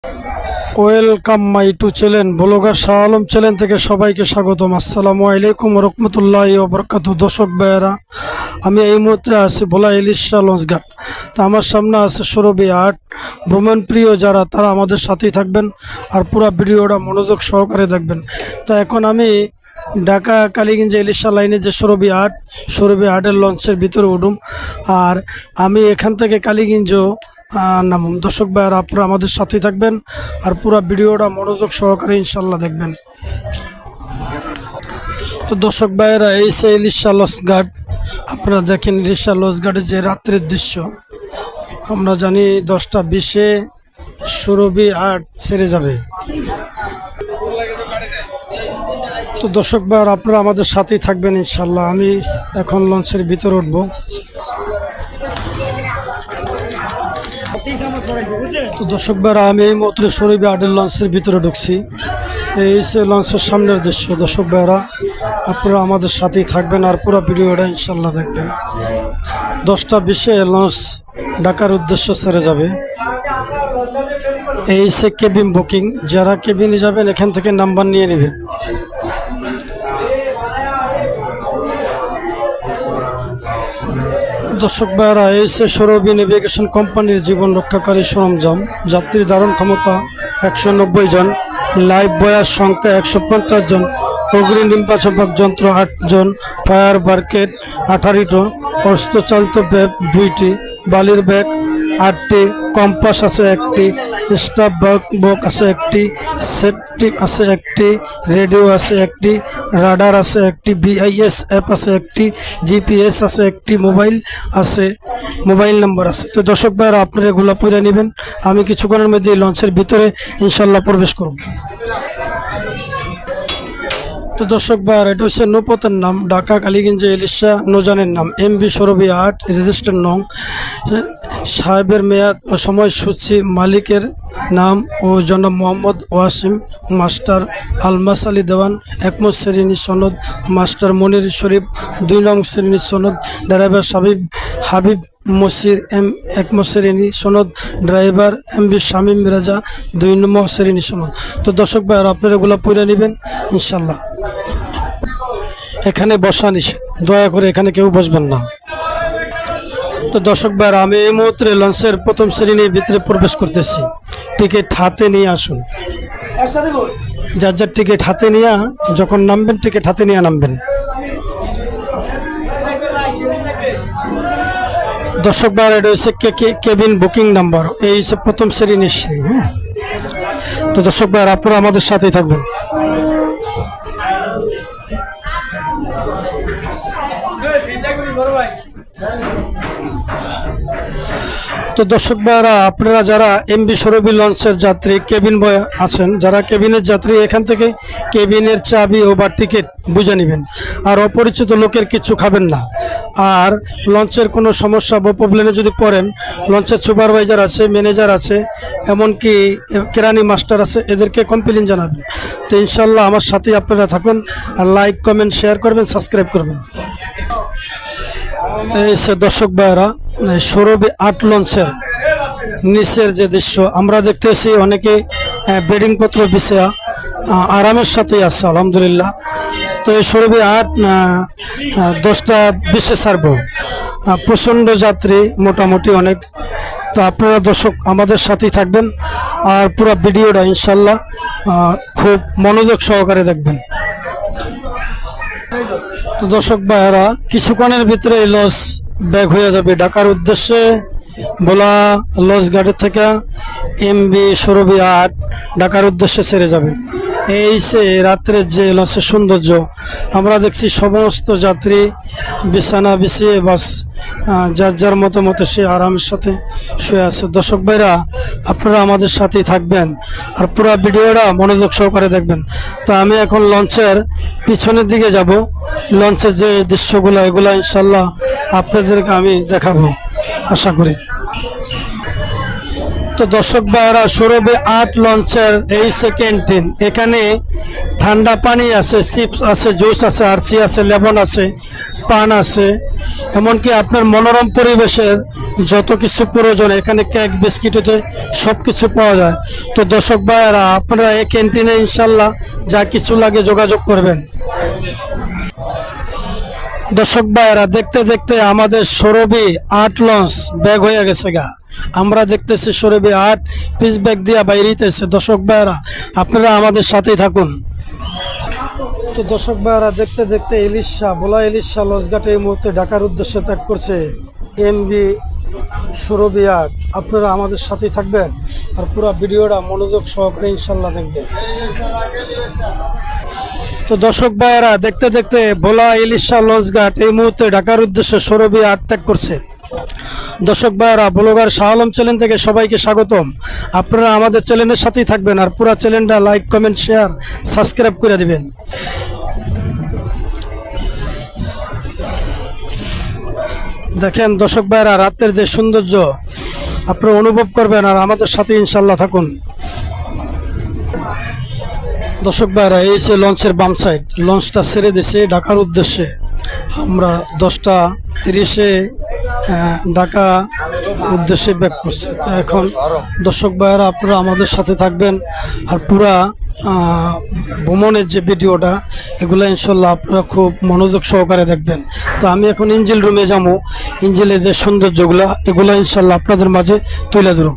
Welcome my to channel blogger Shah Alam channel থেকে সবাইকে স্বাগতম। আসসালামু আলাইকুম রহমতুল্লাহি ওয়া বারাকাতুহু। দর্শক ভাইয়েরা, আমি এই মুহূর্তে আছি ভোলা ইলিশা লঞ্চঘাট। তো আমার সামনে আছে সুরভি আট। ভ্রমণ প্রিয় যারা, তারা আমাদের সাথেই থাকবেন আর পুরো ভিডিওটা মনোযোগ সহকারে দেখবেন। তো এখন আমি ঢাকা কালীগঞ্জ ইলিশা লাইনে যে সুরভি আটের লঞ্চের ভিতরে উঠুম। আর আমি এখান থেকে কালীগঞ্জ নামুন। দর্শক ভাইয়ারা, আপনারা আমাদের সাথে থাকবেন আর পুরো ভিডিওটা মনোযোগ সহকারে ইনশাল্লাহ দেখবেন। তো দর্শক ভাইয়েরা, এই সে ইলিশা লঞ্চঘাট। আপনারা দেখেন ইলিশা লঞ্চঘাটের যে রাত্রের দৃশ্য। আমরা জানি 10টা 20-এ সুরভি আট ছেড়ে যাবে। তো দর্শক ভাইয়ারা, আপনারা আমাদের সাথেই থাকবেন ইনশাল্লাহ। আমি এখন লঞ্চের ভিতরে উঠবো। তো দর্শক ভাইরা, আমি এই মাত্র সুরভি আটের লঞ্চের ভিতরে ঢুকছি। এই সে লঞ্চের সামনের দৃশ্য। দর্শক ভাইরা, আপনারা আমাদের সাথেই থাকবেন আর পুরো ভিডিওটা ইনশাল্লাহ দেখবেন। 10টা 20-এ লঞ্চ ঢাকার উদ্দেশ্যে ছেড়ে যাবে। এই সে কেবিন বুকিং। যারা কেবিনে যাবেন এখান থেকে নাম্বার নিয়ে নেবেন। দর্শক ভাইরা, এই সে সুরভি নেভিগেশন কোম্পানির জীবন রক্ষাকারী সরঞ্জাম। যাত্রী ধারণ ক্ষমতা 190 জন, লাইফ বয়ার সংখ্যা 150 জন, অগ্নি নির্বাচক যন্ত্র 8 জন, ফায়ার বার্কেট 18টি, হস্তচালিত ব্যাগ 2টি, বালির ব্যাগ 8টি, কম্পাস আছে 1টি, স্টাফ বক্স আছে 1টি, সেফটি আছে 1টি, রেডিও আছে 1টি, রাডার আছে 1টি, BIS অ্যাপ আছে 1টি, GPS আছে 1টি, মোবাইল নাম্বার আছে। তো দর্শক ভাইরা, আপনারা এগুলো পড়ে নেবেন। আমি কিছুক্ষণের মধ্যে লঞ্চের ভিতরে ইনশাল্লাহ প্রবেশ করব। তো দর্শক ভাইরা, এটা হচ্ছে নৌপথের নাম ঢাকা কালীগঞ্জ ইলিশা নৌযানের নাম MV সুরভি আট, রেজিস্টার নং, সাহেবের মেয়াদ ও সময়সূচি, মালিকের নাম ও জনাব মোহাম্মদ ওয়াসিম, মাস্টার আলমাস আলী দেওয়ান, 1 নং শ্রেণী সনদ, মাস্টার মনির শরীফ 2 নং শ্রেণী সনদ, ড্রাইভার হাবিব মসির 1 নং শ্রেণী সনদ, ড্রাইভার MV শামীম রাজা 2 নং শ্রেণী সনদ। তো দর্শক ভাইরা, আপনারা এগুলো পড়ে নেবেন ইনশাল্লাহ। এখানে বসা নিষেধ, দয়া করে এখানে কেউ বসবেন না। তো দর্শক ভাইরা, আমি এই মুহূর্তে লঞ্চের প্রথম শ্রেণীর ভিতরে প্রবেশ করতেছি। টিকিট হাতে নিয়ে আসুন। যার যার টিকিট হাতে নিয়ে যখন নামবেন, টিকিট হাতে নিয়ে নামবেন। দর্শক ভাইরা, এটা হচ্ছে কেবিন বুকিং নাম্বার। এই হচ্ছে প্রথম শ্রেণীর শ্রেণী। তো দর্শক ভাইরা, আপনারা আমাদের সাথেই থাকবেন। তো দর্শক ভাইরা, আপনারা যারা MV সুরভি লঞ্চের যাত্রী, কেবিন বয় আছেন, যারা কেবিনের যাত্রী, এখান থেকে কেবিনের চাবি ও বা টিকিট বুঝে নেবেন। আর অপরিচিত লোকের কিছু খাবেন না। আর লঞ্চের কোনো সমস্যা বা প্রবলেমে যদি পড়েন, লঞ্চের সুপারভাইজার আছে, ম্যানেজার আছে, এমনকি কেরানি মাস্টার আছে, এদেরকে কমপ্লেন জানাবেন। তো ইনশাল্লাহ আমার সাথেই আপনারা থাকুন আর লাইক, কমেন্ট, শেয়ার করবেন, সাবস্ক্রাইব করবেন। এই সে দর্শক ভাইরা, সুরভি আট লঞ্চের নিচের যে দৃশ্য আমরা দেখতেছি, অনেকে বেডিং পত্র বিছায়া আরামের সাথেই আছে আলহামদুলিল্লাহ। তো এই সুরভি আট 10টা 20-এ ছাড়ব। প্রচণ্ড যাত্রী, মোটামুটি অনেক। তো আপনারা দর্শক আমাদের সাথেই থাকবেন আর পুরো ভিডিওটা ইনশাল্লাহ খুব মনোযোগ সহকারে দেখবেন। তো দর্শক ভাইয়েরা, কিছুক্ষণের ভিতরে এই লঞ্চ ব্যাক হয়ে যাবে ঢাকার উদ্দেশ্যে। ভোলা লঞ্চঘাটের থেকে MV সুরভি আট ঢাকার উদ্দেশ্যে ছেড়ে যাবে। এই সে রাত্রের যে লঞ্চের সৌন্দর্য। আমরা দেখছি সমস্ত যাত্রী বিছানা বিছিয়ে বাস যার যার মতো সে আরামের সাথে শুয়ে আছে। দর্শক ভাইরা, আপনারা আমাদের সাথেই থাকবেন আর পুরো ভিডিওটা মনোযোগ সহকারে দেখবেন। তো আমি এখন লঞ্চের পিছনের দিকে যাব। লঞ্চের যে দৃশ্যগুলো, এগুলো ইনশাল্লাহ আপনাদেরকে আমি দেখাবো আশা করি। তো দর্শক ভাইরা সৌরভে 8 লঞ্চের এই ক্যান্টিন, এখানে ঠান্ডা পানি আছে, চিপস আছে, জুস আছে, আরসি আছে, লেমন আছে, পান আছে, এমনকি আপনার মনোরম পরিবেশের যত কিছু প্রয়োজন এখানে কেক বিস্কিট হতে সব কিছু পাওয়া যায়। তো দর্শক ভাইরা আপনারা এই ক্যান্টিনে ইনশাল্লাহ যা কিছু লাগে যোগাযোগ করবেন। দর্শক ভাইরা দেখতে দেখতে আমাদের সৌরভী 8 লঞ্চ ব্যাগ হয়ে গেছে গা। আমরা দেখতেছি সৌরভী 8 পিস ব্যাগ দিয়া বাইরেতেছে। দর্শক ভাইরা আপনারা আমাদের সাথেই থাকুন। তো দর্শক ভাইরা দেখতে দেখতে ভোলা ইলিশা লঞ্চঘাটে এই মুহূর্তে ঢাকার উদ্দেশ্যে ত্যাগ করছে এমভি সৌরভী 8। আপনারা আমাদের সাথেই থাকবেন আর পুরো ভিডিওটা মনোযোগ সহকারে ইনশাল্লাহ দেখবেন। তো দর্শক ভাইয়েরা দেখতে দেখতে ভোলা ইলিশা লঞ্চঘাট এই মুহূর্তে ঢাকার উদ্দেশ্যে সৌরভী 8 ত্যাগ করছে। দর্শক ভাইয়েরা ব্লগার শাহ আলম চ্যানেল থেকে সবাইকে স্বাগতম। আপনারা আমাদের চ্যানেলের সাথেই থাকবেন আর পুরো চ্যানেলটা লাইক কমেন্ট শেয়ার সাবস্ক্রাইব করে দিবেন। দেখেন দর্শক ভাইয়েরা রাতের যে সৌন্দর্য আপনারা অনুভব করবেন আর আমাদের সাথে ইনশাল্লাহ থাকুন। দর্শক ভাইরা এই যে লঞ্চের বাম সাইড, লঞ্চটা ছেড়ে দিছে ঢাকার উদ্দেশ্যে। আমরা 10:30-এ ঢাকা উদ্দেশ্যে ব্যাক করছি। তো এখন দর্শক ভাইরা আপনারা আমাদের সাথে থাকবেন আর পুরা ভ্রমণের যে ভিডিওটা এগুলো ইনশাল্লাহ আপনারা খুব মনোযোগ সহকারে দেখবেন। তো আমি এখন ইঞ্জিল রুমে যাবো, ইঞ্জিলের যে সৌন্দর্যগুলো এগুলো ইনশাল্লাহ আপনাদের মাঝে তুলে ধরুন।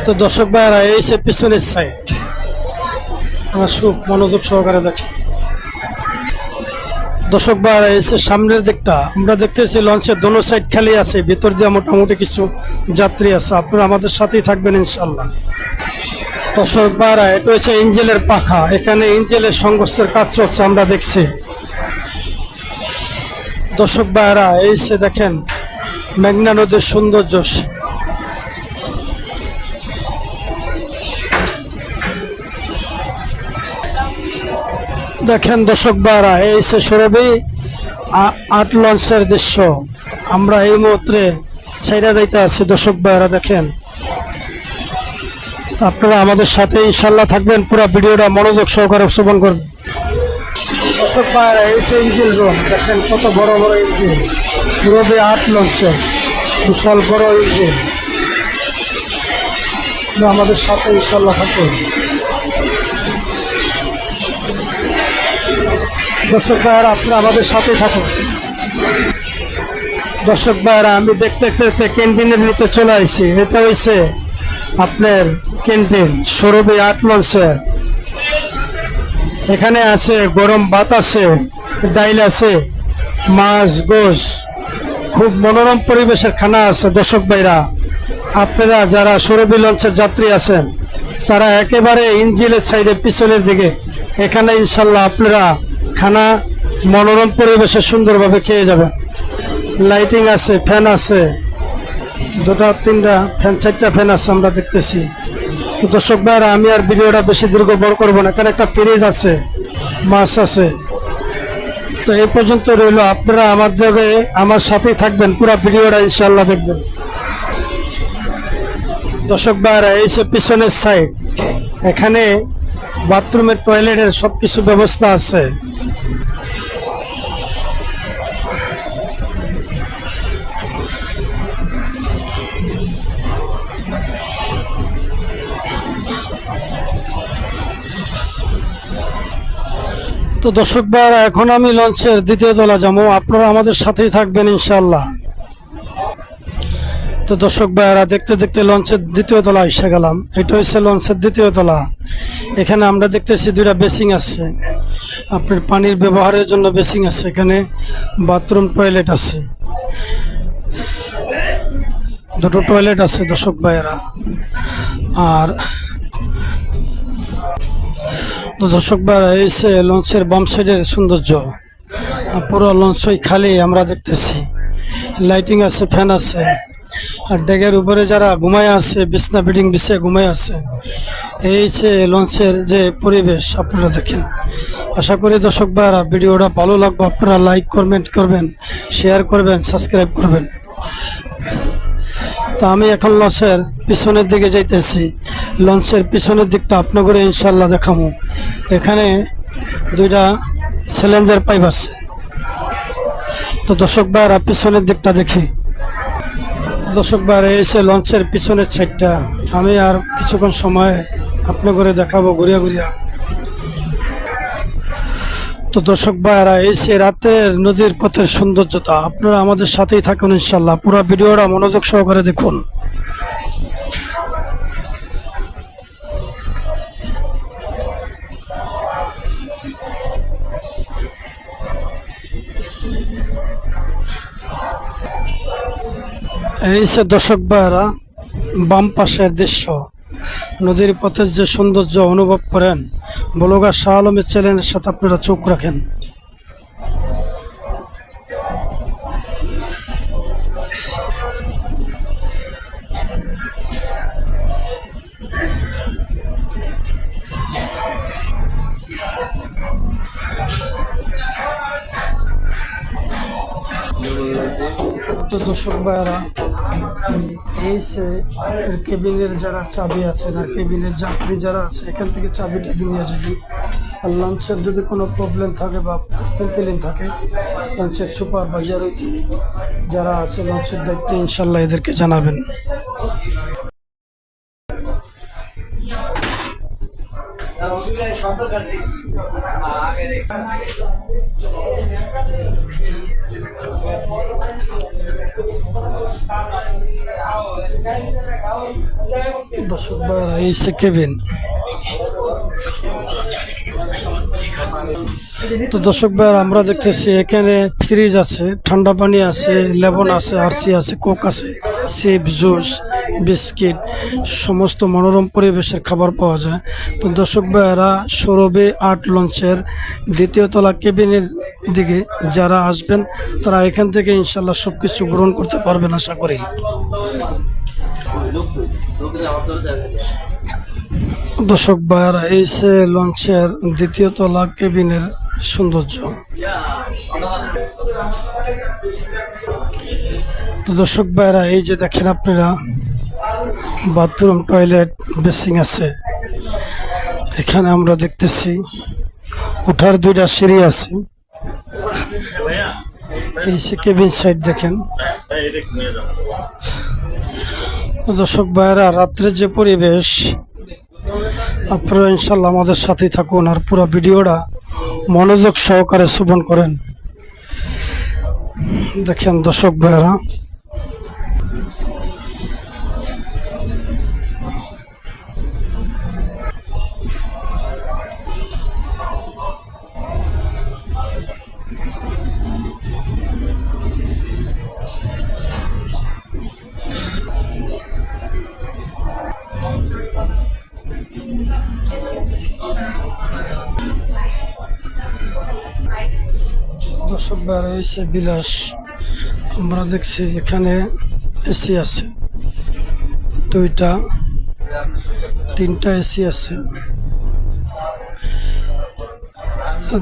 তো দর্শক ভাইরা এই যে পিছনের সাইড খুব মনোযোগ সহকারে দেখি। দর্শক ভাইরা এসে সামনের দিকটা আমরা দেখতেছি লঞ্চের দোনো সাইড খালি আছে, ভিতর দিয়ে মোটামুটি কিছু যাত্রী আছে। আপনারা আমাদের সাথেই থাকবেন ইনশাল্লাহ। দর্শক ভাইরা এটা হচ্ছে ইঞ্জিলের পাখা, এখানে ইঞ্জিলের সংঘর্ষের কাজ চলছে আমরা দেখছি। দর্শক ভাইরা এই সে দেখেন মেঘনা নদীর সৌন্দর্য। দেখেন দর্শক ভাইরা এই সে সৌরভী 8 লঞ্চের দৃশ্য আমরা এই মুহূর্তে ছেড়ে যাইতে আছি। দর্শক ভাইরা দেখেন, আপনারা আমাদের সাথে ইনশাল্লাহ থাকবেন, পুরো ভিডিওটা মনোযোগ সহকারে শ্রবণ করবেন। দর্শক ভাইরা এই যে ইঞ্জিন রুম দেখেন কত বড় বড় ইঞ্জিন, সৌরভী 8 লঞ্চের বিশাল বড় ইঞ্জিন। আমাদের সাথে ইনশাল্লাহ থাকুন। দর্শক ভাইরা আপনারা আমাদের সাথে থাকুন। দর্শক ভাইরা আমি দেখতে দেখতে ক্যান্টিনের নিচে চলে আসছি। এটা হয়েছে আপনার ক্যান্টিন সৌরভী 8 লঞ্চের। এখানে আছে গরম ভাত আছে, ডাইল আছে, মাছ গোশ, খুব মনোরম পরিবেশের খানা আছে। দর্শক ভাইরা আপনারা যারা সৌরভী লঞ্চের যাত্রী আছেন তারা একেবারে ইঞ্জিলের সাইডে পিছনের দিকে এখানে ইনশাল্লাহ আপনারা খানা মনোরম পরিবেশে সুন্দরভাবে খেয়ে যাবেন। লাইটিং আছে, ফ্যান আছে, 2-3টা ফ্যান, 4টা ফ্যান আছে আমরা দেখতেছি। দর্শক ভাইরা আমি আর ভিডিওটা বেশি দীর্ঘ বড় করবো না, এখানে একটা ফ্রিজ আছে, মাছ আছে। তো এই পর্যন্ত রইল, আপনারা আমার সাথেই থাকবেন, পুরো ভিডিওটা ইনশাল্লাহ দেখবেন। দর্শক ভাইরা এই সে পিছনের সাইড, এখানে বাথরুমের টয়লেটের সব কিছু ব্যবস্থা আছে। তো দর্শক ভাইরা এখন আমি লঞ্চের 2য় তলা যাবো, আপনারা আমাদের সাথেই থাকবেন ইনশাল্লাহ। তো দর্শক ভাইরা দেখতে দেখতে লঞ্চের 2য় তলা এসে গেলাম। এটা হচ্ছে লঞ্চের 2য় তলা। এখানে আমরা দেখতেছি 2টা বেসিং আছে, আপনার পানির ব্যবহারের জন্য বেসিং আছে, এখানে বাথরুম টয়লেট আছে, 2টো টয়লেট আছে দর্শক ভাইরা। আর তো দর্শক ভাইরা এই সে লঞ্চের বাম সাইডের সৌন্দর্য, পুরো লঞ্চই খালি আমরা দেখতেছি। লাইটিং আছে, ফ্যান আছে, আর ডেকের উপরে যারা ঘুমায় আছে বিছনা বেডিং বিছিয়ে ঘুমায় আছে। এই যে লঞ্চের যে পরিবেশ আপনারা দেখেন। আশা করি দর্শক ভাইরা ভিডিওটা ভালো লাগবে, আপনারা লাইক কমেন্ট করবেন, শেয়ার করবেন, সাবস্ক্রাইব করবেন। তো আমি এখন লঞ্চের পিছনের দিকে যাইতেছি। লঞ্চের পিছনের দিকটা আপনাদের ইনশাল্লাহ দেখাবো। এখানে দুইটা সিলিন্ডার পাইপ আছে। তো দর্শক ভাইরা পিছনের দিকটা দেখি। দর্শক ভাইরা এসে লঞ্চের পিছনের সাইডটা আমি আর কিছুক্ষণ সময় আপনাদের দেখাবো ঘুরিয়া ঘুরিয়া। তো দর্শক ভাইরা এসে রাতের নদীর পথের সৌন্দর্যতা, আপনারা আমাদের সাথেই থাকুন ইনশাল্লাহ। পুরো ভিডিওটা মনোযোগ সহকারে দেখুন। এই সে দর্শক ভাইরা বাম পাশের দৃশ্য, নদীর পথের যে সৌন্দর্য অনুভব করেন, ব্লগার শাহ আলমের চ্যানেলের সাথে আপনারা চোখ রাখেন। তো দর্শক ভাইরা এই সে আপনার কেবিনের যারা চাবি আছেন আর কেবিনের যাত্রী যারা আছে এখান থেকে চাবিটা নিয়ে যাবেন। আর লঞ্চের যদি কোনো প্রবলেম থাকে বা কমপ্লেন থাকে, লঞ্চের সুপারভাইজার যারা আছে লঞ্চের দায়িত্বে ইনশাল্লাহ এদেরকে জানাবেন। দর্শক ভাইরা এই সে কেবিন। তো দর্শক ভাইরা আমরা দেখতেছি এখানে ফ্রিজ আছে, ঠান্ডা পানি আছে, লেবন আছে, আরসি আছে, কোক আছে, চিপ, জুস, বিস্কিট, সমস্ত মনোরম পরিবেশের খাবার পাওয়া যায়। তো দর্শক ভাইরা সৌরভে 8 লঞ্চের দ্বিতীয় তলা কেবিনের দিকে যারা আসবেন তারা এখান থেকে ইনশাল্লাহ সবকিছু গ্রহণ করতে পারবেন আশা করি। দর্শক ভাইরা এই সে লঞ্চের দ্বিতীয় তলা কেবিনের সৌন্দর্য। তো দর্শক ভাইরা এই যে দেখেন আপনারা বাথরুম, টয়লেট, বেসিং আছে। এখানে আমরা দেখতেছি ওঠার 2টা সিঁড়ি আছে। এই সে কেবিন সাইড দেখেন। দর্শক ভাইরা রাত্রের যে পরিবেশ, আপনারা ইনশাল্লাহ আমাদের সাথেই থাকুন আর পুরো ভিডিওটা মনোযোগ সহকারে শ্রবণ করেন। দেখেন দর্শক ভাইরা দর্শক ভাইরা হয়েছে বিলাস। আমরা দেখছি এখানে এসি আছে, 2টা 3টা এসি আছে।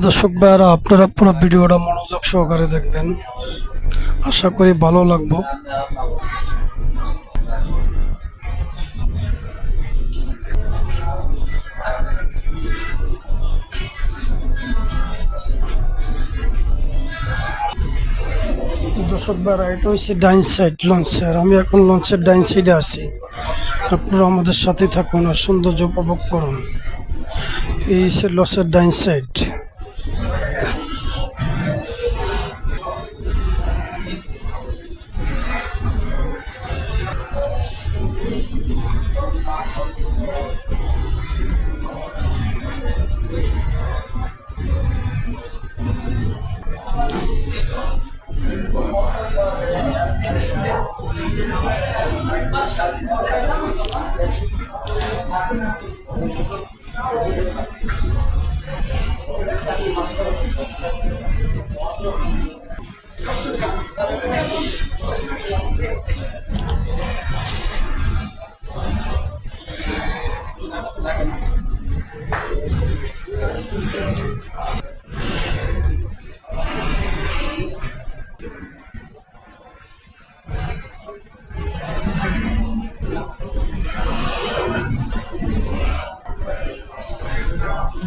দর্শক ভাইরা আপনারা পুরো ভিডিওটা মনোযোগ সহকারে দেখবেন, আশা করি ভালো লাগবে। দর্শক ভাইরা এটা হচ্ছে ডাইন সাইড লঞ্চের। আমি এখন লঞ্চের ডাইন সাইডে আছি, আপনারা আমাদের সাথে থাকুন আর সৌন্দর্য উপভোগ করুন। এই হচ্ছে লঞ্চের ডাইন সাইড।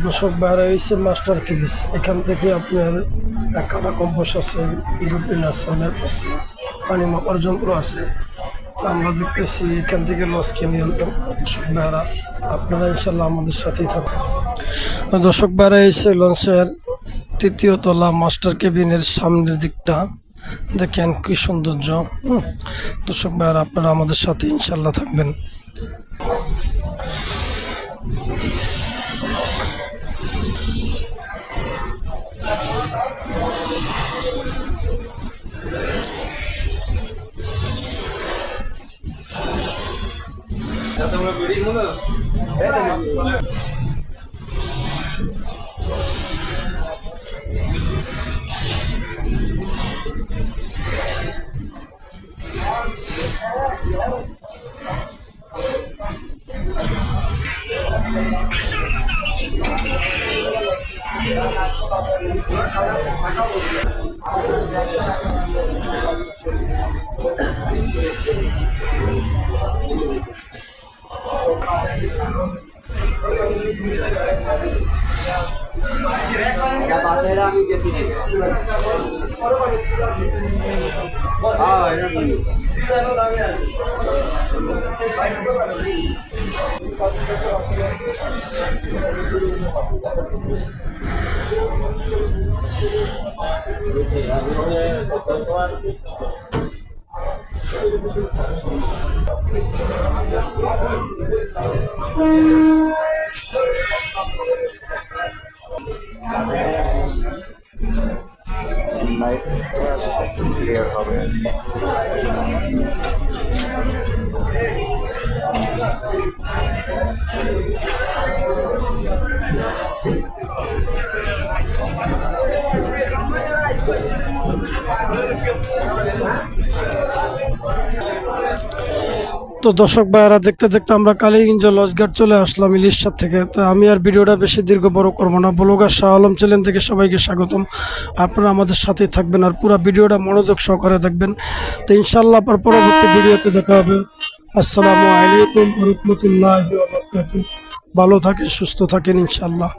দর্শক বাইরে হয়েছে মাস্টার কিলিস, এখান থেকে আপনার কাটা কম্পোস আছে, দুপিন আছে, ল্যাপ আছে, পানি মাপার যন্ত্র আছে। আমরা দেখতেছি এখান থেকে লস কিনে আনতাম। দর্শক বাইরা আপনারা ইনশাল্লাহ আমাদের সাথেই থাকবেন। দর্শক বাইরে এসে লঞ্চের 3য় তলা মাস্টার কেবিনের সামনের দিকটা দেখেন কি সৌন্দর্য। দর্শক বাইরা আপনারা আমাদের সাথে ইনশাল্লাহ থাকবেন। ক্লিয়ার হবে। তো দর্শক ভাইয়ারা দেখতে দেখতে আমরা কালীগঞ্জ লঞ্চঘাট চলে আসলাম ইলিশার থেকে। তো আমি আর ভিডিওটা বেশি দীর্ঘ বড় করবো না। ব্লগার শাহ আলম চ্যানেল থেকে সবাইকে স্বাগতম। আপনারা আমাদের সাথেই থাকবেন আর পুরো ভিডিওটা মনোযোগ সহকারে দেখবেন। তো ইনশাল্লাহ আপনার পরবর্তী ভিডিওতে দেখা হবে। আসসালামু আলাইকুম ওয়া রাহমাতুল্লাহি ওয়া বারাকাতুহু। ভালো থাকেন, সুস্থ থাকেন ইনশাল্লাহ।